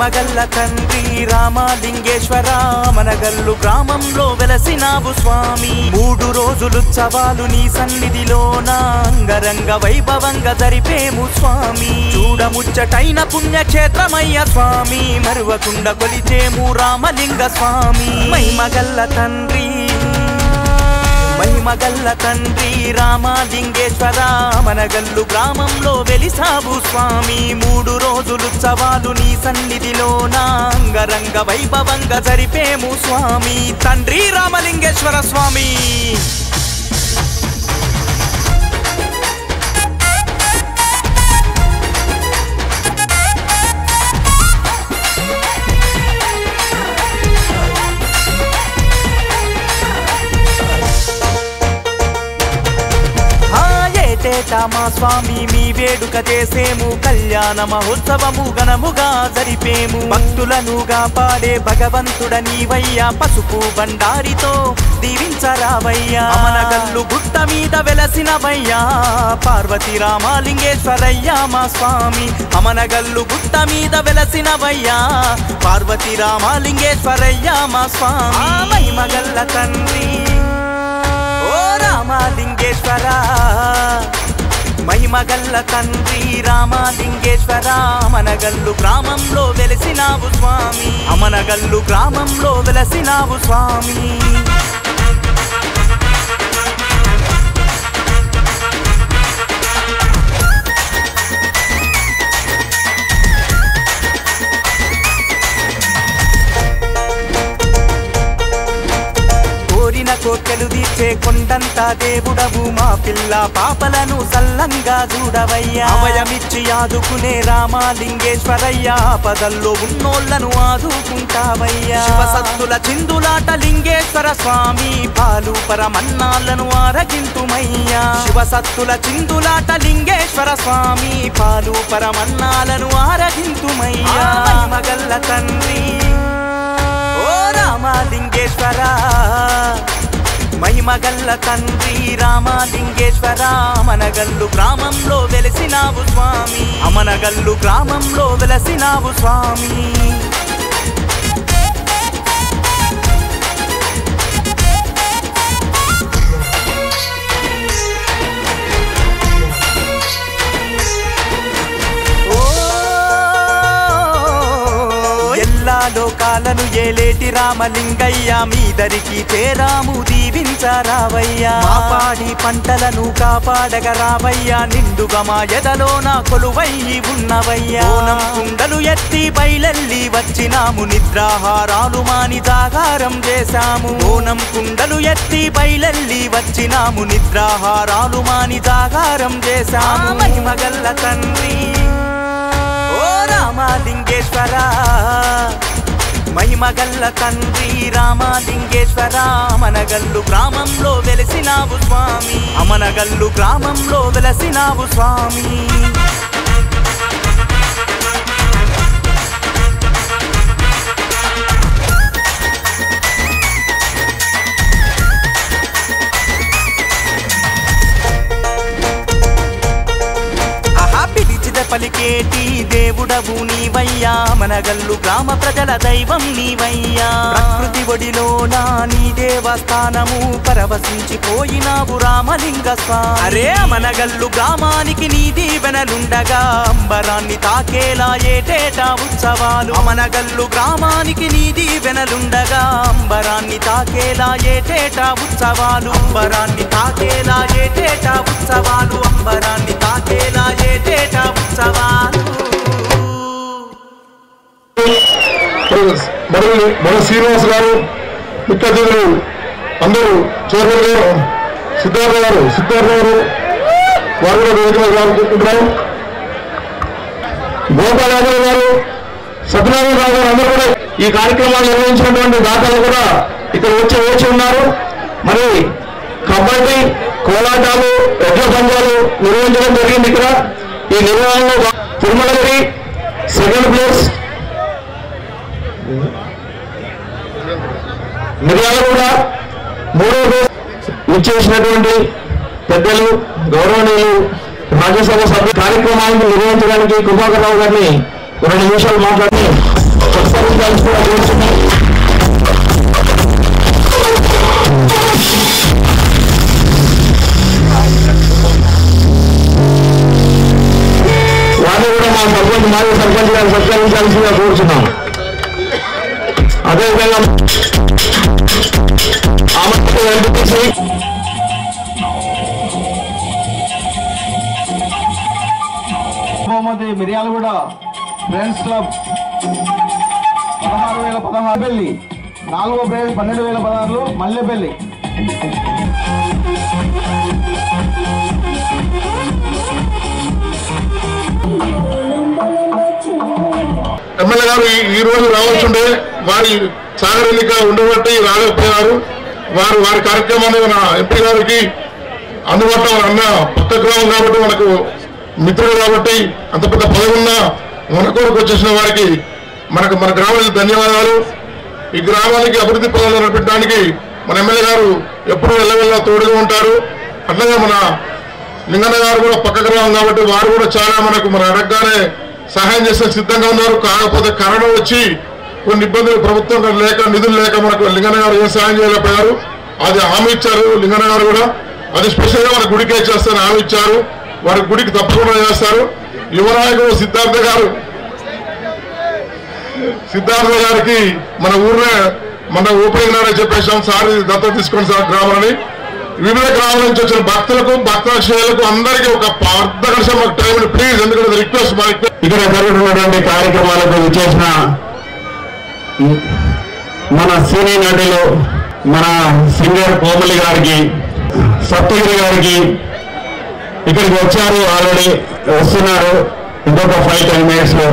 మహిమగల్ల తండ్రి రామలింగేశ్వర మనగల్లు గ్రామంలో వెలసినావు స్వామి 3 రోజులుత్సవాలు నీ సన్నిధిలోన అంగరంగ వైభవంగా జరిపేము స్వామి చూడముచ్చటైన పుణ్యక్షేత్రమయ్య స్వామి మరువకుండ కొలిచేము రామలింగ స్వామి మహిమగల్ల తండ్రి రామలింగేశ్వర మనగల్లు గ్రామంలో వెలిసావు స్వామి 3 రోజులుత్సవాలు నీ సన్నిధిలోన అంగరంగ వైభవంగా జరిపేము స్వామి తండ్రి రామలింగేశ్వర స్వామి మా స్వామి మీ వేడుక చేసేము కళ్యాణ మహోత్సవము ఘనముగా జరిపేము భక్తులను కాపాడే భగవంతుడ నీవయ్యా పసుపు బండారితో దీవించరావయ్యా మనగల్లు గుట్ట మీద వెలసినవయ్యా పార్వతి రామలింగేశ్వరయ్య మా స్వామి అమనగల్లు గుట్ట మీద వెలసినవయ్యా పార్వతి రామలింగేశ్వరయ్య మా స్వామి మహిమగల్ల తండ్రి ఓ రామలింగేశ్వర మహిమగల్ల తండ్రి రామలింగేశ్వర మనగల్లు గ్రామంలో వెలసినావు స్వామి అమనగల్లు గ్రామంలో వెలసినావు స్వామి కోర్కెలు తీర్చే కొండంతా దేవుడవు మా పిల్ల పాపలను సల్లంగా చూడవయ్యా అభయమిచ్చి ఆదుకునే రామలింగేశ్వరయ్య ఆపదల్లో ఉన్నోళ్లను ఆదుకుంటావయ్యా శివసత్తుల చిందులాట లింగేశ్వర స్వామి పాలు పరమన్నాళ్లను ఆరగింతుమయ్యా శివసత్తుల చిందులాట లింగేశ్వర స్వామి పాలు పరమన్నాళ్లను ఆరగింతుమయ్యా మహిమగల్ల తండ్రి ఓ రామలింగేశ్వర మహిమగల్ల తండ్రి రామలింగేశ్వర మనగల్లు గ్రామంలో వెలసినావు స్వామి అమనగల్లు గ్రామంలో వెలసినావు స్వామి లోకాలను ఏలేటి రామలింగయ్య మీదరికి చేరాము దీవించరావయ్యా మా పాడి పంటలను కాపాడగ రావయ్యా నిండుగా మా ఎదలోన కొలువై ఉన్నవయ్యా ఓనం కుండలు ఎత్తి బయలెల్లి వచ్చినాము నిద్రాహారాలు మాని జాగారం చేశాము ఓనం కుండలు ఎత్తి బయలెల్లి వచ్చినాము నిద్రాహారాలు మాని జాగారం చేశాము మహిమగల్ల తండ్రి ఓ రామలింగేశ్వర మహిమగల్ల తండ్రి రామలింగేశ్వర మనగల్లు గ్రామంలో వెలసినావు స్వామి అమనగల్లు గ్రామంలో వెలసినావు స్వామి పలికేటి దేవుడవు నీవయ్యా మనగల్లు గ్రామ ప్రజల దైవం నీవయ్యా ప్రకృతి ఒడిలోనా నీ దేవస్థానము పరవశించిపోయినావు రామలింగ స్వామి అరే మనగల్లు గ్రామానికి నీ దీవెనలుండగా అంబరాన్ని తాకేలా ఏటేటా ఉత్సవాలు మనగల్లు గ్రామానికి నీ దీవెనలుండగా అంబరాన్ని తాకేలా ఏటేటా ఉత్సవాలు అంబరాన్ని తాకేలా ఏటేటా ఉత్సవాలు అంబరాన్ని తాకేలా ఏటేటా శ్రీనివాస్ గారు ముఖ్య అతిథులు అందరూ చైర్మన్ గారు సిద్ధార్థ గారు వారు కూడా వేదికగా గోపాల్ యాదవ్ గారు సత్యనారాయణ రావు గారు అందరూ కూడా ఈ కార్యక్రమాలు నిర్వహించినటువంటి దాతలు కూడా ఇక్కడ వచ్చి ఉన్నారు మరి కబడ్డీ కోలాటాలు ఎడ్ల పందాలు నిర్వహించడం జరిగింది ఇక్కడ ఈ నిర్వహణలో తిరుమలగిరి సెకండ్ ప్లేస్ మిర్యాలగూడ మూడో ప్లేస్ ఇచ్చేసినటువంటి పెద్దలు గౌరవనీయులు రాజ్యసభ సభ్యులు కార్యక్రమాలను నిర్వహించడానికి కృపాకర్ రావు గారిని 2 నిమిషాలు మాట్లాడి కోరుతున్నాం. అదేవిధంగా బహుమతి మిర్యాలగూడ ఫ్రెండ్స్ క్లబ్ 16,016 పెళ్లి 4వ ప్రైజ్ 12,016 మల్లెపల్లి. ఎమ్మెల్యే గారు ఈ రోజు రావాల్సిండే, వారి సాగర్ ఎన్నిక ఉండబట్టి రాలేకపోయారు. వారి కార్యక్రమాన్ని మన ఎంపీ గారికి అందుబాటులో అన్న పక్క గ్రామం కాబట్టి మనకు మిత్రులు కాబట్టి అంత పెద్ద పదవి ఉన్న మన కొరకు వచ్చేసిన వారికి మన గ్రామానికి ధన్యవాదాలు. ఈ గ్రామానికి అభివృద్ధి పనులు నడిపించడానికి మన ఎమ్మెల్యే గారు ఎప్పుడూ వెళ్ళవెళ్ళ తోడుగా ఉంటారు. అట్లాగే మన లింగన్న గారు కూడా పక్క గ్రామం కాబట్టి వారు కూడా చాలా మనకు మన అడగగానే సహాయం చేసే సిద్ధంగా ఉన్నారు. కాకపోతే కరోనా వచ్చి కొన్ని ఇబ్బందులు ప్రభుత్వం లేక నిధులు లేక మనకు లింగన్న గారు ఏం సహాయం చేయలేకపోయారు. అది హామీ ఇచ్చారు లింగన్న గారు కూడా. అది స్పెషల్గా మన గుడికే చేస్తారని హామీ ఇచ్చారు. వారి గుడికి తప్పకుండా చేస్తారు. యువనాయకుడు సిద్ధార్థ గారికి మన ఊర్లో మన ఓపెనింగ్ నాడే చెప్పేసాం, సార్ దత్తత తీసుకోండి సార్ గ్రామాలని. వివిధ గ్రామాల నుంచి వచ్చిన భక్తులకు భక్తాశ్రయాలకు అందరికీ ఒక అర్ధ గంట మాకు టైం ప్లీజ్, ఎందుకంటే రిక్వెస్ట్ ఇక్కడ జరుగుతున్నటువంటి కార్యక్రమాలకు విచ్చేసిన మన సినీ నటులు మన సింగర్ కోమలి గారికి, సప్తగిరి గారికి ఇక్కడికి వచ్చారు, ఆల్రెడీ వస్తున్నారు ఇంకొక 5-10 minutes లో.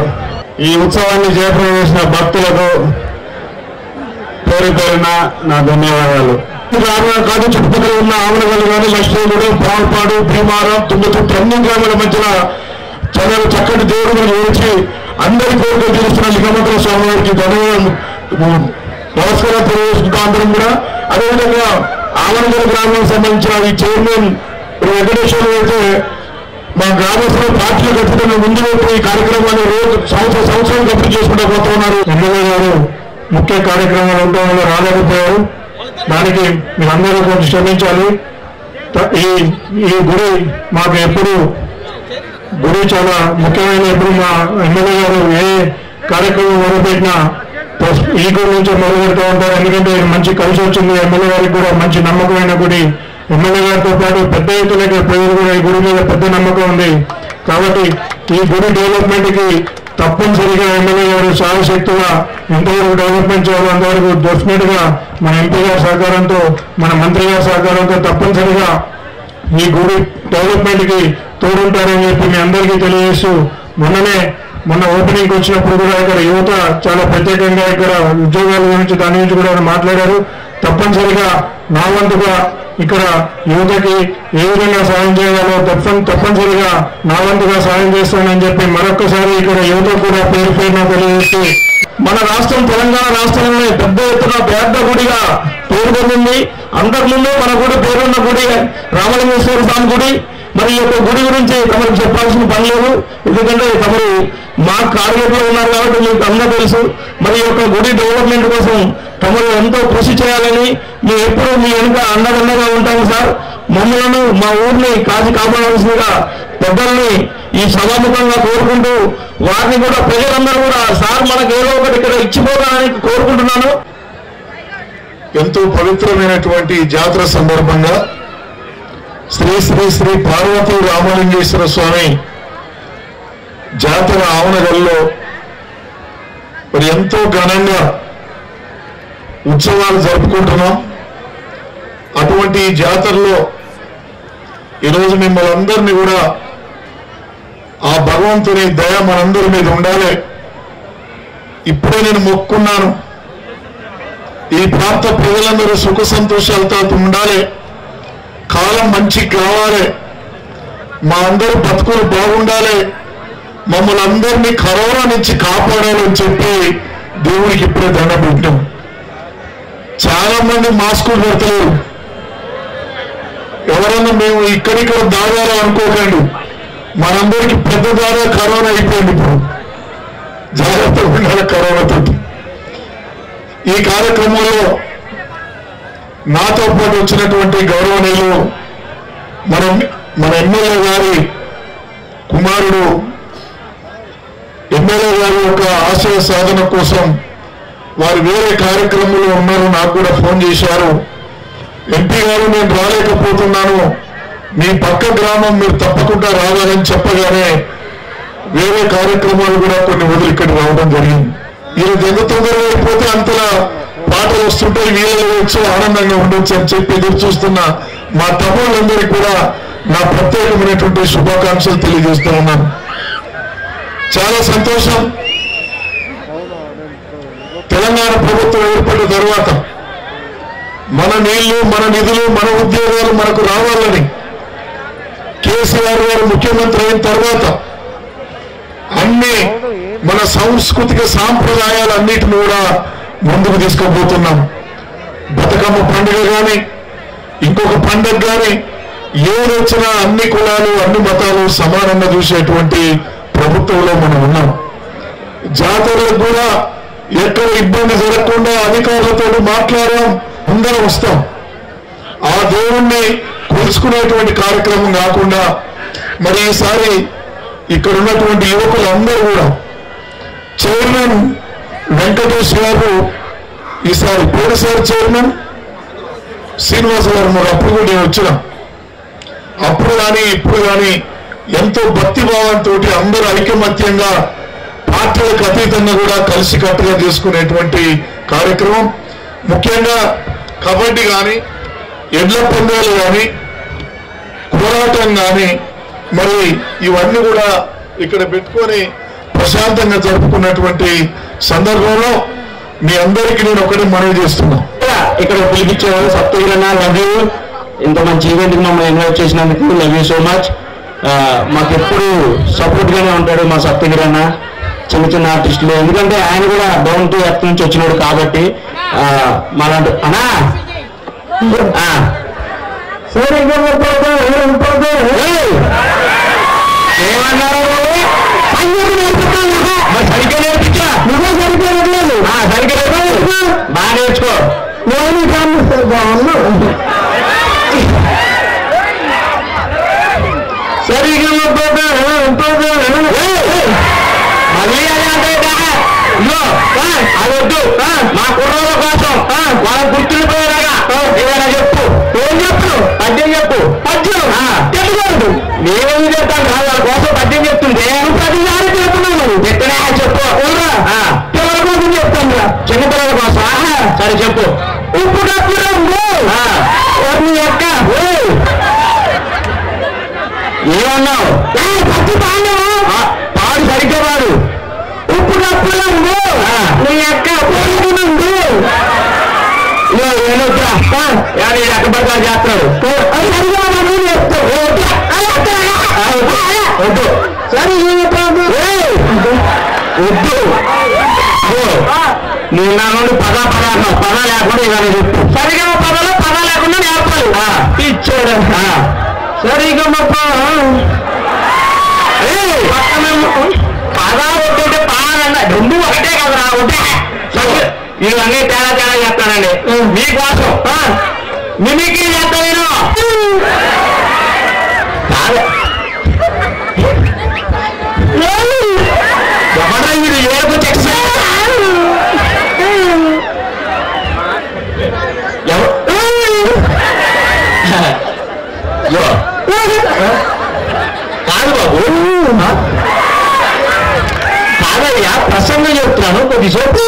ఈ ఉత్సవాన్ని జయప్రదం చేసిన భక్తులకు పేరు పేరున నా ధన్యవాదాలు. కాదు చుట్టుపక్కల ఉన్న ఆవనగల్లు కానీ లక్ష్మీగూడెం, పాల్పాడు, భీమారం, తుంగతుర్తి అన్ని గ్రామాల మధ్యన చాలా చక్కటి దేవుడు గురించి అందరి కోరికలు తీరుస్తున్న లింగమంత్ర స్వామి వారికి ధన్యవాదాలు నమస్కారం తెలియజేసుకుంటాం అందరం కూడా. అదేవిధంగా ఆవనగల్లు గ్రామానికి సంబంధించిన ఈ చైర్మన్ వెంకటేశ్వర అయితే మా గ్రామస్తులు పార్టీలు ఖచ్చితంగా ముందు వైపు ఈ కార్యక్రమాన్ని రోజు సంవత్సరం కంప్లీట్ చేసుకుంటూ పోతూ ఉన్నారు. ఎమ్మెల్యే గారు ముఖ్య కార్యక్రమాలు ఉండడం వల్ల రాలేకపోయారు. దానికి మీరందరూ కొంచెం శ్రమించాలి. ఈ గుడి మాకు ఎప్పుడు గుడి చాలా ముఖ్యమైన, ఎప్పుడు మా ఎమ్మెల్యే గారు ఏ కార్యక్రమం మొదలుపెట్టినా ఈ గుడి నుంచే మొదలు పెడుతూ ఉంటారు. ఎందుకంటే మంచి కలిసి వచ్చింది. ఎమ్మెల్యే గారికి కూడా మంచి నమ్మకమైన గుడి. ఎమ్మెల్యే గారితో పాటు పెద్ద ఎత్తున ప్రజలు కూడా ఈ గుడి మీద పెద్ద నమ్మకం ఉంది. కాబట్టి ఈ గుడి డెవలప్మెంట్ కి తప్పనిసరిగా ఎమ్మెల్యే గారు శాయశక్తిగా ఎంతవరకు డెవలప్మెంట్ చేయాలో అంతవరకు డెఫినెట్ గా మన ఎంపీ గారి సహకారంతో, మన మంత్రి గారి సహకారంతో తప్పనిసరిగా ఈ గుడి డెవలప్మెంట్ కి తోడుంటారని చెప్పి మీ అందరికీ తెలియజేస్తూ, మొన్న ఓపెనింగ్ వచ్చినప్పుడు కూడా ఇక్కడ యువత చాలా ప్రత్యేకంగా ఇక్కడ ఉద్యోగాల గురించి దాని గురించి కూడా మాట్లాడారు. తప్పనిసరిగా నా వంతుగా ఇక్కడ యువతకి ఏ విధంగా సాయం చేయగలరో తప్పనిసరిగా నా వంతుగా సాయం చేస్తానని చెప్పి మరొక్కసారి ఇక్కడ యువత కూడా పేరు పేరున తెలియజేస్తూ, మన రాష్ట్రం తెలంగాణ రాష్ట్రంలో పెద్ద ఎత్తున పెద్ద గుడిగా పేరు పొందింది. అంతకుముందు మన గుడి పేరున్న గుడి రామలింగేశ్వర స్వామి గుడి. మరి ఈ యొక్క గుడి గురించి తమకు చెప్పాల్సిన పని లేదు, ఎందుకంటే తమరు మా కార్యక్రమంలో ఉన్నారు కాబట్టి మీకు అందరూ తెలుసు. మరి ఈ యొక్క గుడి డెవలప్మెంట్ కోసం తమరు ఎంతో కృషి చేయాలని మేము ఎప్పుడు మీ వెనుక అండగా ఉంటాము సార్. మమ్మల్ని మా ఊరిని కాపాడవలసిందిగా పెద్దల్ని ఈ సభాముఖంగా కోరుకుంటూ, వారిని కూడా ప్రజలందరూ కూడా సార్ మనకు ఏదో ఒకటి ఇక్కడ ఇచ్చిపోవాలని కోరుకుంటున్నాను. ఎంతో పవిత్రమైనటువంటి జాతర సందర్భంగా శ్రీ శ్రీ శ్రీ పార్వతీ రామలింగేశ్వర స్వామి జాతర ఆవనగల్లో మరి ఎంతో ఘనంగా ఉత్సవాలు జరుపుకుంటున్నాం. అటువంటి ఈ జాతరలో ఈరోజు మిమ్మల్ని అందరినీ కూడా ఆ భగవంతుని దయ మనందరి మీద ఉండాలి. ఇప్పుడే నేను మొక్కున్నాను, ఈ ప్రాంత ప్రజలందరూ సుఖ సంతోషాలతో ఉండాలి, కాలం మంచి కావాలి, మా అందరూ బతుకులు బాగుండాలి, మమ్మల్ని అందరినీ కరోనా నుంచి కాపాడాలని చెప్పి దేవునికి ఇప్పుడే దండ పెట్టాం. చాలా మంది మాస్కులు పెడతలేరు. ఎవరన్నా మేము ఇక్కడిక్కడ దాదాలో అనుకోకండి, మనందరికీ పెద్ద దాదా కరోనా అయిపోయింది. ఇప్పుడు జాగ్రత్తగా ఉండాలి కరోనాతో. ఈ కార్యక్రమంలో నాతో పాటు వచ్చినటువంటి గౌరవనీయులు మన ఎమ్మెల్యే గారి కుమారుడు ఎమ్మెల్యే గారి యొక్క ఆశయ సాధన కోసం వారు వేరే కార్యక్రమంలో ఉన్నారు. నాకు కూడా ఫోన్ చేశారు, ఎంపీ గారు నేను రాలేకపోతున్నాను, మీ పక్క గ్రామం మీరు తప్పకుండా రావాలని చెప్పగానే వేరే కార్యక్రమాలు కూడా కొన్ని వదిలి ఇక్కడికి రావడం జరిగింది. ఈరోజు ఎంత తొందరగా అయిపోతే అంతలా పాటలు వస్తుంటే వీళ్ళలో వచ్చి ఆనందంగా ఉండొచ్చు అని చెప్పి ఎదురు చూస్తున్న మా తమ్ముళ్ళందరికీ కూడా నా ప్రత్యేకమైనటువంటి శుభాకాంక్షలు తెలియజేస్తూ ఉన్నాను. చాలా సంతోషం. తెలంగాణ ప్రభుత్వం ఏర్పడిన తర్వాత మన నీళ్లు, మన నిధులు, మన ఉద్యోగాలు మనకు రావాలని కేసీఆర్ గారు ముఖ్యమంత్రి అయిన తర్వాత అన్ని మన సాంస్కృతిక సాంప్రదాయాలన్నిటిని కూడా ముందుకు తీసుకుపోతున్నాం. బతుకమ్మ పండుగ కానీ ఇంకొక పండుగ కానీ ఏదొచ్చినా అన్ని కులాలు, అన్ని మతాలు సమానంగా చూసేటువంటి ప్రభుత్వంలో మనం ఉన్నాం. జాతరలకు కూడా ఎక్కడ ఇబ్బంది జరగకుండా అధికారులతో మాట్లాడడం, అందరం వస్తాం. ఆ దేవుణ్ణి కొలుసుకునేటువంటి కార్యక్రమం కాకుండా మరి ఈసారి ఇక్కడ ఉన్నటువంటి యువకులందరూ కూడా చైర్మన్ వెంకటేష్ గారు ఈసారి పోయినసారి చైర్మన్ శ్రీనివాస గారు ఉన్నారు. అప్పుడు కూడా నేను వచ్చిన అప్పుడు కానీ ఇప్పుడు కానీ ఎంతో భక్తిభావంతో అందరూ ఐకమత్యంగా పార్టీలకు అతీతంగా కూడా కలిసికట్టుగా చేసుకునేటువంటి కార్యక్రమం. ముఖ్యంగా కబడ్డీ కానీ, ఎడ్ల పందాలు కానీ, కోలాటం కానీ మరి ఇవన్నీ కూడా ఇక్కడ పెట్టుకొని ప్రశాంతంగా జరుపుకున్నటువంటి సందర్భంలో మీ అందరికీ నేను ఒకటి మనవి చేస్తున్నా. ఇక్కడ పిలిపించేవారు సప్తగిరన్న, లవ్ యూ. ఇంత మంచి ఈవెంట్కి మమ్మల్ని ఇన్వైట్ చేసినందుకు లవ్ యూ సో మచ్. మాకు ఎప్పుడు సపోర్ట్ గానే ఉంటాడు మా సప్తగిరన్న, చిన్న చిన్న ఆర్టిస్టులు. ఎందుకంటే ఆయన కూడా డౌన్ టు ఎర్త్ నుంచి వచ్చినాడు కాబట్టి మాలాంటి అన్నా ఏమన్నారు సరిగ్గా నేర్పించా, నువ్వే సరిగ్గా లేదు, సరిగ్గా లేదు, బాగా నేర్చుకో. సరిగ్గా అదొద్దు. మా కుర్రోళ్ళ కోసం వాళ్ళ గుర్తుండిపోయేలాగా ఏదైనా చెప్పు. ఏం చెప్పు? పద్యం చెప్పు. పద్యం తెలుగు నేనేమి చెప్తాను రా, వాళ్ళ కోసం పద్యం చెప్తుంటే ప్రతిసారి చెప్తున్నాను. ఎక్కడా చెప్పు. పిల్లల కోసం చెప్తాను రా, చిన్నపిల్లల కోసం. సరే చెప్పు. ఉప్పు డబ్బు ఎక్క ఏమన్నావు? పచ్చి పాడు సరిగ్గా వాడు. ఉప్పు డబ్బులందు నీ ఎక్క పోయినందు ఎక్క పడతా చేస్తాడు. వద్దు సరే వద్దు. నువ్వు నా నుండి పద అన్నావు. పద లేకుండా ఇవన్నీ చెప్పు. సరిగా పదలో పద లేకుండా నేర్పాలి. ఇచ్చాడు. సరిగా పదా వద్దంటే పాదన్న రెండు ఒకటే కదరా. ఒకటే ఇవన్నీ తేడా తేడా చేస్తానండి మీకోసం. మిమిక్రీ చేస్తా నేను. ఎవరా వీడు ఏడుపు చెక్స్ కాదు బాబు, కాదయ్యా ప్రసంగం చెప్తున్నాను కొద్దిసేపు.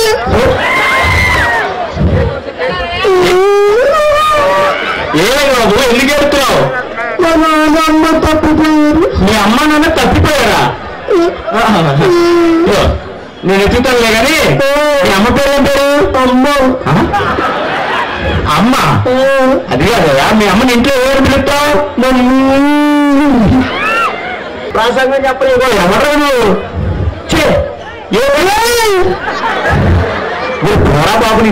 ఏమైనా బాబు ఎందుకు చెప్తున్నావు? అమ్మ తప్పిపోయారు. మీ అమ్మ నాన్న తప్పిపోయారా? నేను ఎత్తుతానులే కానీ మీ అమ్మ పేరు ఏం పేరు? అమ్మ. అమ్మ అది కాదయ్యా, మీ అమ్మని ఇంట్లో ఎవరు పిలుస్తావు? ప్రసంగం చెప్పలేదు. ఎవరు నువ్వు? పోరా బాబుని.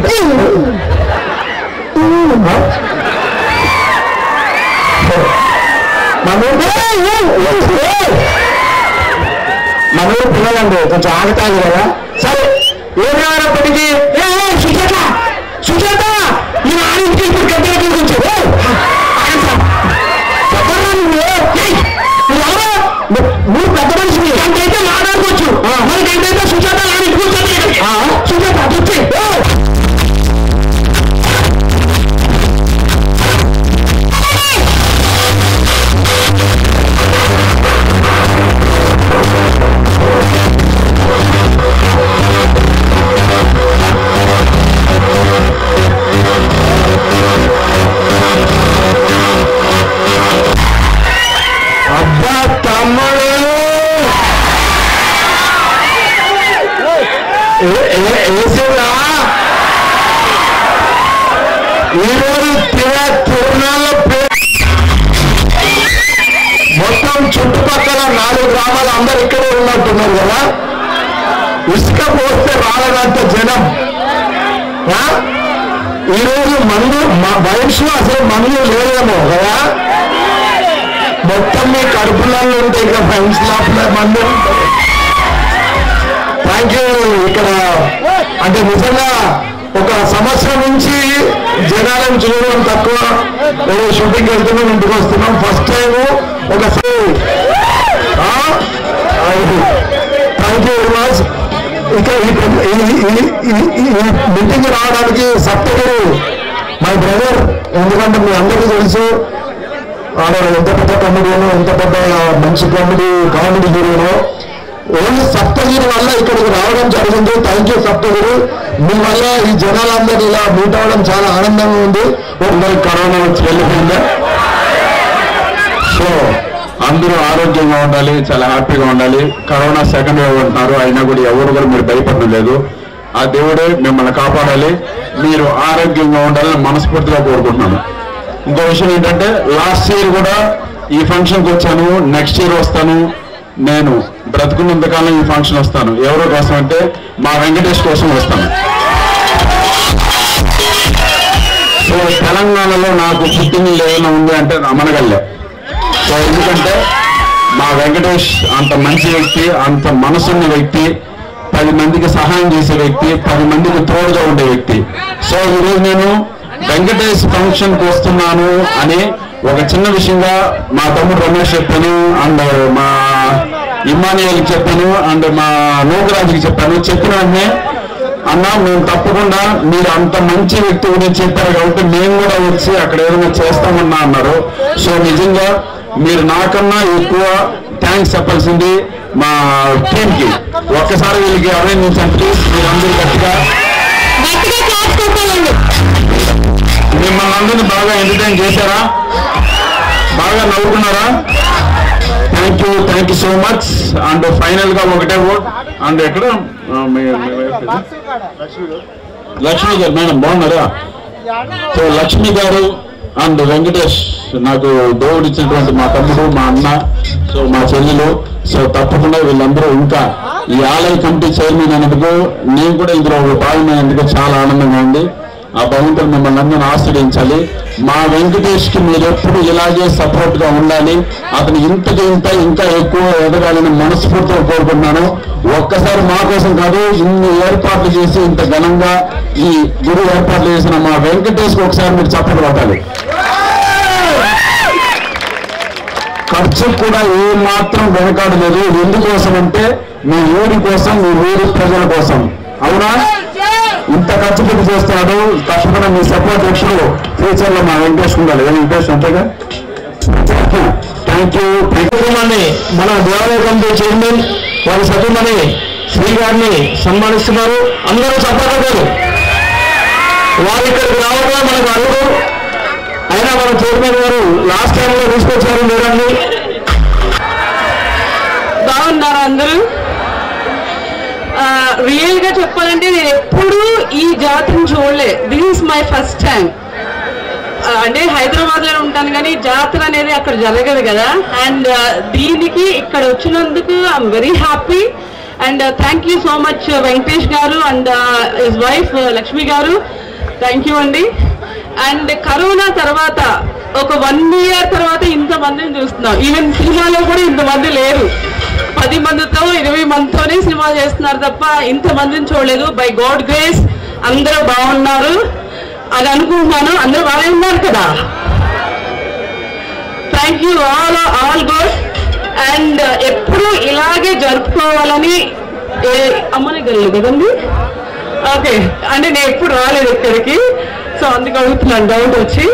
మన పిల్లలండి కొంచెం ఆగుతాయి కదా. సరే ఏమైనప్పటికీ సుజాత సుజాత ఈ ఆడింటికి ఇప్పుడు గడ్డల గురించి నువ్వు పెద్ద మనిషి ఎంతైతే మాట్లాడుకోవచ్చు. మనకంటే వేసేదా ఈరోజు తిరునాళ్ళ మొత్తం చుట్టుపక్కల 4 గ్రామాలు అందరు ఇక్కడే ఉన్నట్టున్నారు కదా. ఇసుక పోస్తే రాలనంత జనం. ఈరోజు మందు వయసులో అసలు మందు లేదేమో కదా. మొత్తం మీ కడుపులలో ఉంటాయి ఇక ఫ్రెండ్స్ లోపల మందు. Thank you. ఇక్కడ అంటే నిజంగా ఒక సంవత్సరం నుంచి జనాలను చూడడం తక్కువ. షూటింగ్ వెళ్తున్నాం, ఇంటికి వస్తున్నాం. ఫస్ట్ టైం ఒకసారి థ్యాంక్ యూ వెరీ మచ్. ఇక ఈ మీటింగ్ రావడానికి సప్తగిరి మై బ్రదర్. ఎందుకంటే మీ అందరికీ తెలుసు ఆడ ఎంత పెద్ద కమెడీనో, ఎంత పెద్ద మంచి కామెడీ హీరోనో. ఓన్లీ సప్తగిరి వల్ల ఇక్కడికి రావడం జరిగింది. Thank you Saptagiri. మీ వల్ల ఈ జనాలందరూ ఇలా మీట్ అవ్వడం చాలా ఆనందంగా ఉంది. అందరికి కరోనా వచ్చి వెళ్ళిపోయిందా? సో అందరూ ఆరోగ్యంగా ఉండాలి, చాలా హ్యాపీగా ఉండాలి. కరోనా సెకండ్ వేవ్ అంటున్నారు, అయినా కూడా ఎవరు కూడా మీరు భయపడలేదు. ఆ దేవుడే మిమ్మల్ని కాపాడాలి. మీరు ఆరోగ్యంగా ఉండాలని మనస్ఫూర్తిగా కోరుకుంటున్నాను. ఇంకో విషయం ఏంటంటే లాస్ట్ ఇయర్ కూడా ఈ ఫంక్షన్కి వచ్చాను, నెక్స్ట్ ఇయర్ వస్తాను. నేను బ్రతుకున్నంతకాలం ఈ ఫంక్షన్ వస్తాను. ఎవరో కోసం అంటే మా వెంకటేష్ కోసం వస్తాను. సో తెలంగాణలో నాకు పుట్టిన ఏమైనా ఉంది అంటే రమణగల్లె. సో ఎందుకంటే మా వెంకటేష్ అంత మంచి వ్యక్తి, అంత మనసున్న వ్యక్తి, 10 మందికి సహాయం చేసే వ్యక్తి, 10 మందికి తోడుగా ఉండే వ్యక్తి. సో ఈరోజు నేను వెంకటేష్ ఫంక్షన్కి వస్తున్నాను అని ఒక చిన్న విషయంగా మా తమ్ముడు రమేష్ చెప్పాను, అండ్ మా ఇమ్మానియల్కి చెప్పాను, అండ్ మా లోకరాజుకి చెప్పాను. చెప్పిన వెంటనే అన్నా మేము తప్పకుండా మీరు అంత మంచి వ్యక్తి గురించి చెప్పారు కాబట్టి మేము కూడా వచ్చి అక్కడ ఏదైనా చేస్తామన్నా అన్నారు. సో నిజంగా మీరు నాకన్నా ఎక్కువ థ్యాంక్స్ చెప్పాల్సింది మా టీంకి. ఒక్కసారి వీళ్ళకి అభినందించండి ప్లీజ్. మీరందరూ గట్టిగా మిమ్మల్ని అందరినీ బాగా ఎంటర్టైన్ చేశారా? బాగా నవ్వుకున్నారా? Thank you so much. And final గా ఒకటే ఓట్. అండ్ ఎక్కడ లక్ష్మి గారు మేడం బాగున్నారా? సో లక్ష్మి గారు అండ్ వెంకటేష్ నాకు దేవుడు ఇచ్చినటువంటి మా తమ్ముడు, మా అన్న, సో మా చెల్లెలు. సో తప్పకుండా వీళ్ళందరూ ఇంకా ఈ ఆలయ కమిటీ చైర్మన్ అయినందుకు, నేను కూడా ఇందులో భాగమైనందుకు చాలా ఆనందంగా ఉంది. ఆ భగవంతుడు మిమ్మల్ని అందరినీ ఆశ్రయించాలి. మా వెంకటేష్ కి మీరు ఎప్పుడు ఇలాగే సపోర్ట్ గా ఉండాలి. అతను ఇంకా ఎక్కువ ఎదగాలని మనస్ఫూర్తిగా కోరుకుంటున్నాను. ఒక్కసారి మా కోసం కాదు, ఇన్ని ఏర్పాట్లు చేసి ఇంత ఘనంగా ఈ గుడి ఏర్పాట్లు చేసిన మా వెంకటేష్ కి ఒకసారి మీరు చప్పట్లు కొట్టాలి. ఖర్చు కూడా ఏ మాత్రం వెనకాడలేదు. ఎందుకోసం అంటే మీ ఊరి కోసం, మీ ఊరి ప్రజల కోసం. అవునా? ఇంత ఖర్చు పెట్టి చేస్తున్నాడు. తప్పకుండా మీ సపోర్ట్ ఎప్పుడు ఫ్యూచర్ లో మా వెంకటేష్ ఉండాలి. వెంకటేష్ అంతేగా. Thank you. మన దేవాలయ కమిటీ చైర్మన్ వారి సతీమణి శ్రీ గారిని సన్మానిస్తున్నారు. అందరూ చెప్పగలరు. వారు ఇక్కడికి రావడం మనకు అడుగు. అయినా మన చైర్మన్ గారు లాస్ట్ టైం లో తీసుకొచ్చారు. చూడండి బాగున్నారు అందరూ. రియల్ గా చెప్పాలంటే నేను ఎప్పుడు ఈ జాతరను చూడలేదు. This is my first time. అంటే హైదరాబాద్ లో ఉంటాను కానీ జాతర అనేది అక్కడ జరగదు కదా. అండ్ దీనికి ఇక్కడ వచ్చినందుకు I'm very happy. And thank you so much Venkatesh గారు అండ్ హిస్ వైఫ్ లక్ష్మి గారు. థ్యాంక్ యూ అండి. అండ్ కరోనా తర్వాత ఒక 1 year తర్వాత ఇంతమందిని చూస్తున్నాం. ఈవెన్ సినిమాలో కూడా ఇంతమంది లేరు. 10 మందితో 20 మందితోనే సినిమా చేస్తున్నారు తప్ప ఇంతమందిని చూడలేదు. బై గాడ్ గ్రేస్ అందరూ బాగున్నారు అది అనుకుంటున్నాను. అందరూ బాగా ఉన్నారు కదా. Thank you all good. And ఎప్పుడు ఇలాగే జరుపుకోవాలని అమ్మని గల్లు కదండి. ఓకే అంటే నేను ఎప్పుడు రాలేదు ఇక్కడికి, సో అందుకు అడుగుతున్నాను డౌట్ వచ్చి.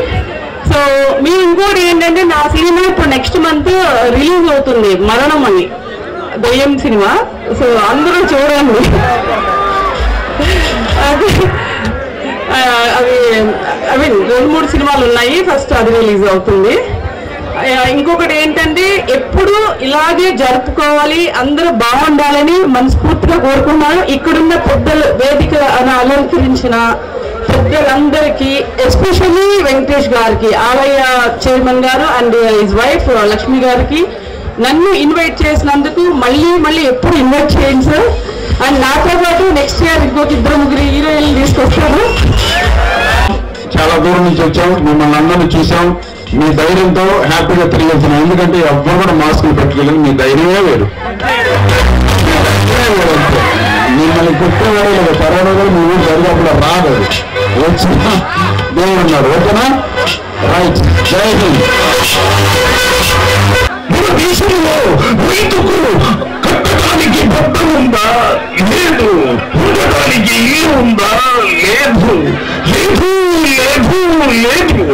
సో మీరు ఇంకోటి ఏంటంటే నా సినిమా ఇప్పుడు నెక్స్ట్ మంత్ రిలీజ్ అవుతుంది, మరణం అని దయ్యం సినిమా. సో అందరూ చూడండి. అవి 2-3 సినిమాలు ఉన్నాయి. ఫస్ట్ అది రిలీజ్ అవుతుంది. ఇంకొకటి ఏంటంటే ఎప్పుడు ఇలాగే జరుపుకోవాలి, అందరూ బాగుండాలని మనస్ఫూర్తిగా కోరుకున్నాను. ఇక్కడున్న పెద్దలు, వేదిక అలంకరించిన పెద్దలందరికీ, ఎస్పెషల్లీ వెంకటేష్ గారికి, ఆలయ చైర్మన్ గారు అండ్ హిజ్ వైఫ్ లక్ష్మి గారికి నన్ను ఇన్వైట్ చేసినందుకు మళ్ళీ ఎప్పుడు ఇన్వైట్ చేయండి సార్. అండ్ నాతో పాటు నెక్స్ట్ ఇయర్ ఇంకొక 2-3 హీరోయిన్లు తీసుకొస్తాను. చాలా దూరం నుంచి వచ్చాం, మిమ్మల్ని అందరినీ చూసాం. మీ ధైర్యంతో హ్యాపీగా తిరిగి వెళ్తున్నాం. ఎందుకంటే ఎవ్వరు కూడా మాస్కులు పెట్టుకోలేదు, మీ ధైర్యమే వేరు. మిమ్మల్ని కుట్టేవారు లేదా కరోనా కూడా మీ ఊరు జరిగినప్పుడు రాదు, వచ్చిన దేవుడు ఉన్నారు. ఓకేనా? రైట్. జై హింద్. మన దేశంలో రైతుకు కట్టడానికి బట్ట ఉందా? లేదు. ఉండడానికి ఇల్లు ఉందా? లేదు. లేదు లేదు లేదు.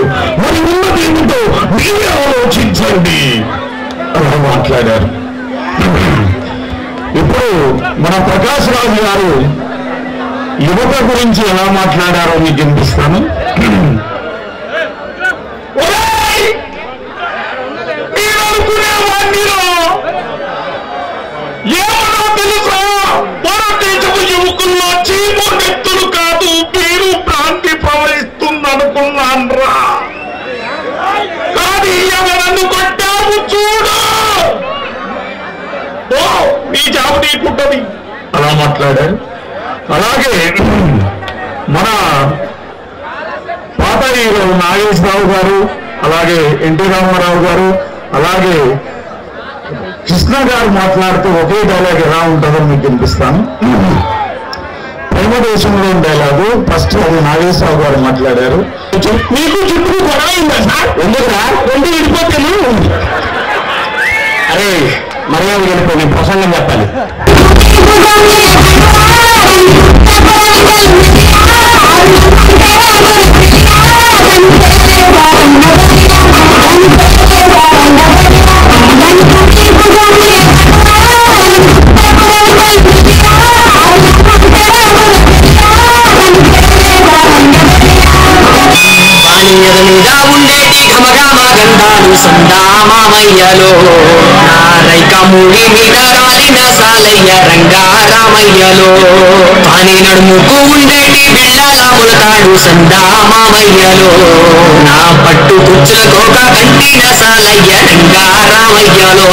మరి ఉన్నది ఏమిటో మీరే ఆలోచించండి అలా మాట్లాడారు. ఇప్పుడు మన ప్రకాష్ రాజు గారు యువత గురించి ఎలా మాట్లాడారో మీకు వినిపిస్తాను. ఏమన్నా తెలుసా? భారతదేశపు యువకుల్లో చీము నెత్తులు కాదు, మీరు భ్రాంతి ప్రవహిస్తుందనుకున్నాన్రా. కానీ ఎవరన్ను కొట్టాము చూడు, నీ జాబు నీకుంటది అలా మాట్లాడారు. అలాగే మన పాత హీరో నాగేశ్వరరావు గారు, అలాగే ఎన్టీ రామారావు గారు, అలాగే కృష్ణ గారు మాట్లాడుతూ ఒకే డైలాగ్ ఎలా ఉంటుందో మీకు వినిపిస్తాను. ప్రేమ దేశంలో డైలాగు ఫస్ట్ అది నాగేశ్వరరావు గారు మాట్లాడారు. మీకు చుట్టూ గొడవ అయిందా సార్? ఎందుకురా? 2 విడిపోతాను. అరే మర్యాద వెళ్ళిపోయి నేను ప్రసంగం చెప్పాలి. మీద ఉండేటి ఘమఘమ గంధాలు సందామామయ్యలో, నారైక ముడి మీద రాలిన సాలయ్య రంగారామయ్యలో, పాని నడుముకు ఉండేటి బిళ్ళల ములతాడు సందామామయ్యలో, నా పట్టు కుచ్చుల కోక కంటిన Salayya రంగారామయ్యలో.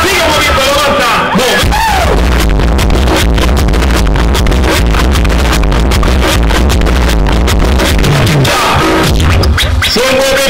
Sigue moviendo la bolsa. Se mueve.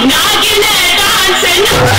Knocking it on, say no.